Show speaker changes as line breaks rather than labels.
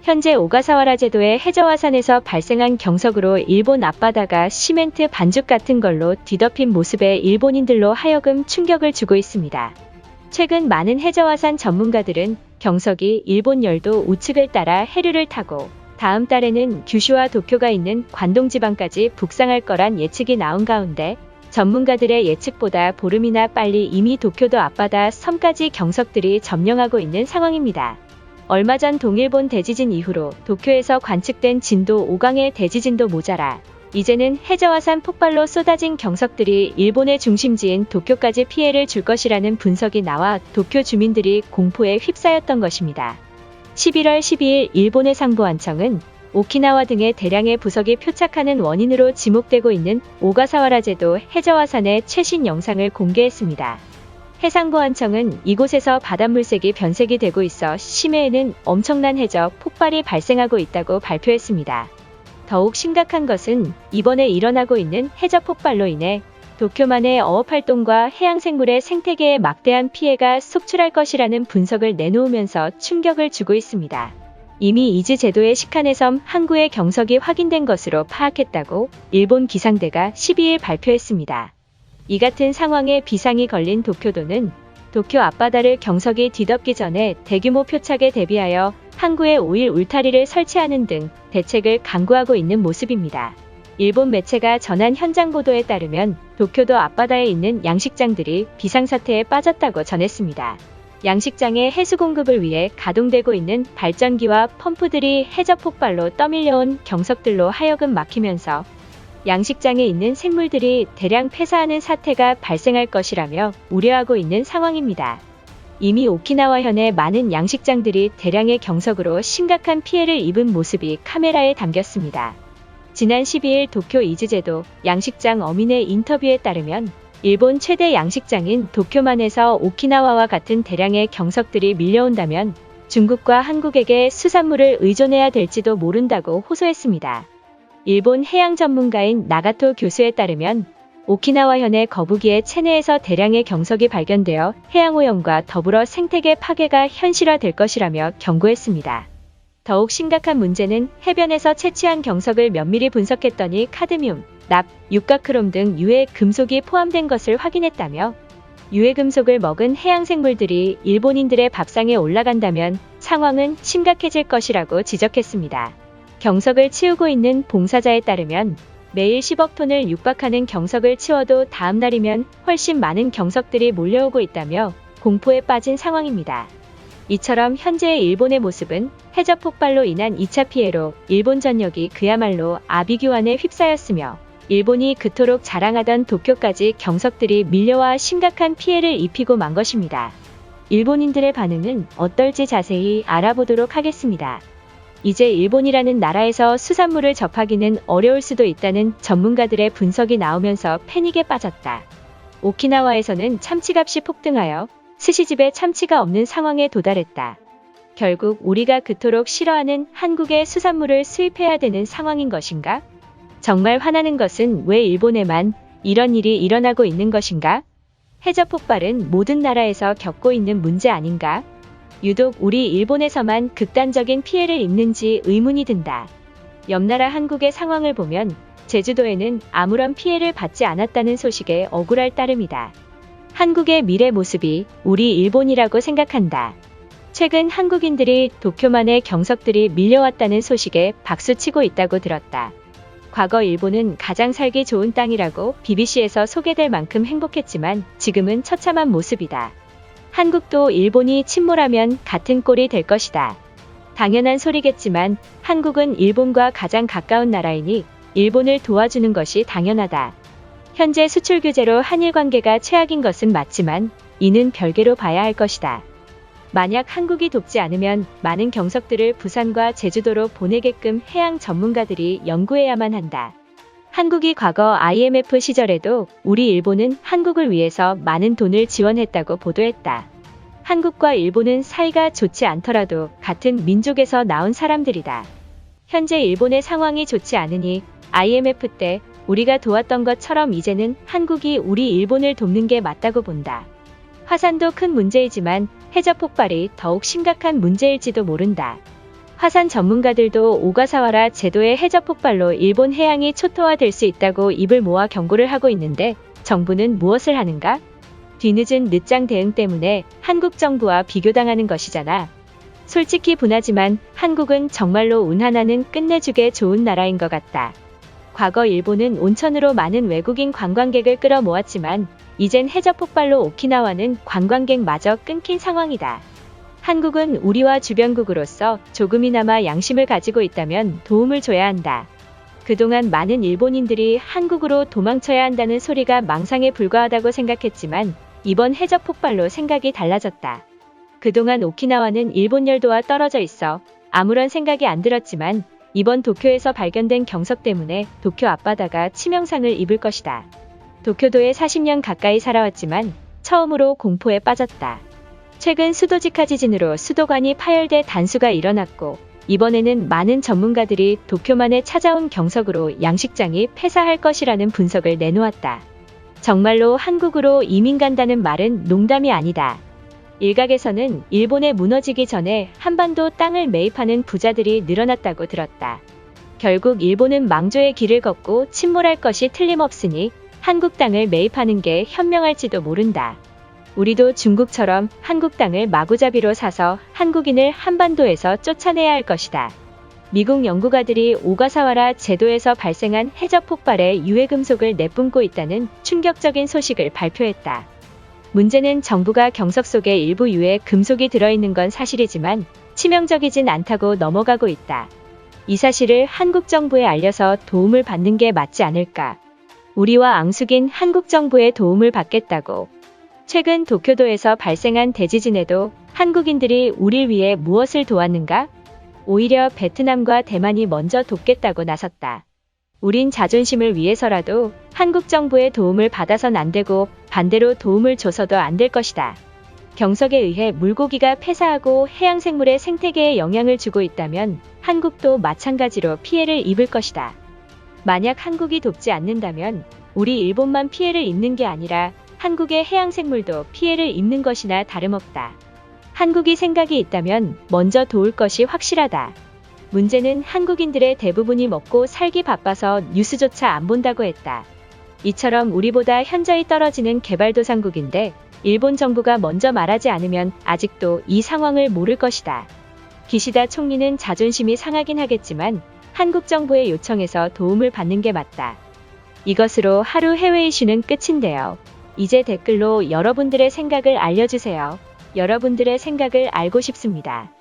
현재 오가사와라 제도의 해저화산에서 발생한 경석으로 일본 앞바다가 시멘트 반죽 같은 걸로 뒤덮인 모습에 일본인들로 하여금 충격을 주고 있습니다. 최근 많은 해저화산 전문가들은 경석이 일본 열도 우측을 따라 해류를 타고 다음 달에는 규슈와 도쿄가 있는 관동 지방까지 북상할 거란 예측이 나온 가운데 전문가들의 예측보다 보름이나 빨리 이미 도쿄도 앞바다 섬까지 경석들이 점령하고 있는 상황입니다. 얼마 전 동일본 대지진 이후로 도쿄에서 관측된 진도 5강의 대지진도 모자라 이제는 해저화산 폭발로 쏟아진 경석들이 일본의 중심지인 도쿄까지 피해를 줄 것이라는 분석이 나와 도쿄 주민들이 공포에 휩싸였던 것입니다. 11월 12일 일본의 상보안청은 오키나와 등의 대량의 부석이 표착하는 원인으로 지목되고 있는 오가사와라 제도 해저화산의 최신 영상을 공개했습니다. 해상보안청은 이곳에서 바닷물색이 변색이 되고 있어 심해에는 엄청난 해저 폭발이 발생하고 있다고 발표했습니다. 더욱 심각한 것은 이번에 일어나고 있는 해저 폭발로 인해 도쿄만의 어업활동과 해양생물의 생태계에 막대한 피해가 속출할 것이라는 분석을 내놓으면서 충격을 주고 있습니다. 이미 이즈 제도의 시카네 섬 항구의 경석이 확인된 것으로 파악했다고 일본 기상대가 12일 발표했습니다. 이 같은 상황에 비상이 걸린 도쿄도는 도쿄 앞바다를 경석이 뒤덮기 전에 대규모 표착에 대비하여 항구에 오일 울타리를 설치하는 등 대책을 강구하고 있는 모습입니다. 일본 매체가 전한 현장 보도에 따르면 도쿄도 앞바다에 있는 양식장들이 비상사태에 빠졌다고 전했습니다. 양식장의 해수 공급을 위해 가동되고 있는 발전기와 펌프들이 해저 폭발로 떠밀려온 경석들로 하여금 막히면서 양식장에 있는 생물들이 대량 폐사하는 사태가 발생할 것이라며 우려하고 있는 상황입니다. 이미 오키나와현의 많은 양식장들이 대량의 경석으로 심각한 피해를 입은 모습이 카메라에 담겼습니다. 지난 12일 도쿄 이즈제도 양식장 어민의 인터뷰에 따르면 일본 최대 양식장인 도쿄만에서 오키나와와 같은 대량의 경석들이 밀려온다면 중국과 한국에게 수산물을 의존해야 될지도 모른다고 호소했습니다. 일본 해양 전문가인 나가토 교수에 따르면 오키나와현의 거북이의 체내에서 대량의 경석이 발견되어 해양오염과 더불어 생태계 파괴가 현실화될 것이라며 경고했습니다. 더욱 심각한 문제는 해변에서 채취한 경석을 면밀히 분석했더니 카드뮴, 납, 육가크롬 등 유해 금속이 포함된 것을 확인했다며 유해 금속을 먹은 해양생물들이 일본인들의 밥상에 올라간다면 상황은 심각해질 것이라고 지적했습니다. 경석을 치우고 있는 봉사자에 따르면 매일 10억 톤을 육박하는 경석을 치워도 다음 날이면 훨씬 많은 경석들이 몰려오고 있다며 공포에 빠진 상황입니다. 이처럼 현재의 일본의 모습은 해저 폭발로 인한 2차 피해로 일본 전역이 그야말로 아비규환에 휩싸였으며 일본이 그토록 자랑하던 도쿄까지 경석들이 밀려와 심각한 피해를 입히고 만 것입니다. 일본인들의 반응은 어떨지 자세히 알아보도록 하겠습니다. 이제 일본이라는 나라에서 수산물을 접하기는 어려울 수도 있다는 전문가들의 분석이 나오면서 패닉에 빠졌다. 오키나와에서는 참치값이 폭등하여 스시집에 참치가 없는 상황에 도달했다. 결국 우리가 그토록 싫어하는 한국의 수산물을 수입해야 되는 상황인 것인가? 정말 화나는 것은 왜 일본에만 이런 일이 일어나고 있는 것인가? 해저 폭발은 모든 나라에서 겪고 있는 문제 아닌가? 유독 우리 일본에서만 극단적인 피해를 입는지 의문이 든다. 옆나라 한국의 상황을 보면 제주도에는 아무런 피해를 받지 않았다는 소식에 억울할 따름이다. 한국의 미래 모습이 우리 일본이라고 생각한다. 최근 한국인들이 도쿄만의 경석들이 밀려왔다는 소식에 박수치고 있다고 들었다. 과거 일본은 가장 살기 좋은 땅이라고 BBC에서 소개될 만큼 행복했지만 지금은 처참한 모습이다. 한국도 일본이 침몰하면 같은 꼴이 될 것이다. 당연한 소리겠지만 한국은 일본과 가장 가까운 나라이니 일본을 도와주는 것이 당연하다. 현재 수출 규제로 한일 관계가 최악인 것은 맞지만 이는 별개로 봐야 할 것이다. 만약 한국이 돕지 않으면 많은 경석들을 부산과 제주도로 보내게끔 해양 전문가들이 연구해야만 한다. 한국이 과거 IMF 시절에도 우리 일본은 한국을 위해서 많은 돈을 지원했다고 보도했다. 한국과 일본은 사이가 좋지 않더라도 같은 민족에서 나온 사람들이다. 현재 일본의 상황이 좋지 않으니 IMF 때 우리가 도왔던 것처럼 이제는 한국이 우리 일본을 돕는 게 맞다고 본다. 화산도 큰 문제이지만 해저 폭발이 더욱 심각한 문제일지도 모른다. 화산 전문가들도 오가사와라 제도의 해저 폭발로 일본 해양이 초토화될 수 있다고 입을 모아 경고를 하고 있는데 정부는 무엇을 하는가? 뒤늦은 늦장 대응 때문에 한국 정부와 비교당하는 것이잖아. 솔직히 분하지만 한국은 정말로 운 하나는 끝내주게 좋은 나라인 것 같다. 과거 일본은 온천으로 많은 외국인 관광객을 끌어모았지만 이젠 해저 폭발로 오키나와는 관광객마저 끊긴 상황이다. 한국은 우리와 주변국으로서 조금이나마 양심을 가지고 있다면 도움을 줘야 한다. 그동안 많은 일본인들이 한국으로 도망쳐야 한다는 소리가 망상에 불과하다고 생각했지만 이번 해저 폭발로 생각이 달라졌다. 그동안 오키나와는 일본 열도와 떨어져 있어 아무런 생각이 안 들었지만 이번 도쿄에서 발견된 경석 때문에 도쿄 앞바다가 치명상을 입을 것이다. 도쿄도에 40년 가까이 살아왔지만 처음으로 공포에 빠졌다. 최근 수도직하 지진으로 수도관이 파열돼 단수가 일어났고 이번에는 많은 전문가들이 도쿄만에 찾아온 경석으로 양식장이 폐사할 것이라는 분석을 내놓았다. 정말로 한국으로 이민 간다는 말은 농담이 아니다. 일각에서는 일본에 무너지기 전에 한반도 땅을 매입하는 부자들이 늘어났다고 들었다. 결국 일본은 망조의 길을 걷고 침몰할 것이 틀림없으니 한국 땅을 매입하는 게 현명할지도 모른다. 우리도 중국처럼 한국 땅을 마구잡이로 사서 한국인을 한반도에서 쫓아내야 할 것이다. 미국 연구가들이 오가사와라 제도에서 발생한 해저 폭발에 유해금속을 내뿜고 있다는 충격적인 소식을 발표했다. 문제는 정부가 경석 속에 일부 유해 금속이 들어있는 건 사실이지만 치명적이진 않다고 넘어가고 있다. 이 사실을 한국 정부에 알려서 도움을 받는 게 맞지 않을까. 우리와 앙숙인 한국 정부의 도움을 받겠다고. 최근 도쿄도에서 발생한 대지진에도 한국인들이 우릴 위해 무엇을 도왔는가? 오히려 베트남과 대만이 먼저 돕겠다고 나섰다. 우린 자존심을 위해서라도 한국 정부의 도움을 받아선 안 되고 반대로 도움을 줘서도 안 될 것이다. 경석에 의해 물고기가 폐사하고 해양생물의 생태계에 영향을 주고 있다면 한국도 마찬가지로 피해를 입을 것이다. 만약 한국이 돕지 않는다면 우리 일본만 피해를 입는 게 아니라 한국의 해양생물도 피해를 입는 것이나 다름없다. 한국이 생각이 있다면 먼저 도울 것이 확실하다. 문제는 한국인들의 대부분이 먹고 살기 바빠서 뉴스조차 안 본다고 했다. 이처럼 우리보다 현저히 떨어지는 개발도상국인데 일본 정부가 먼저 말하지 않으면 아직도 이 상황을 모를 것이다. 기시다 총리는 자존심이 상하긴 하겠지만 한국 정부의 요청에서 도움을 받는 게 맞다. 이것으로 하루 해외 이슈는 끝인데요. 이제 댓글로 여러분들의 생각을 알려주세요. 여러분들의 생각을 알고 싶습니다.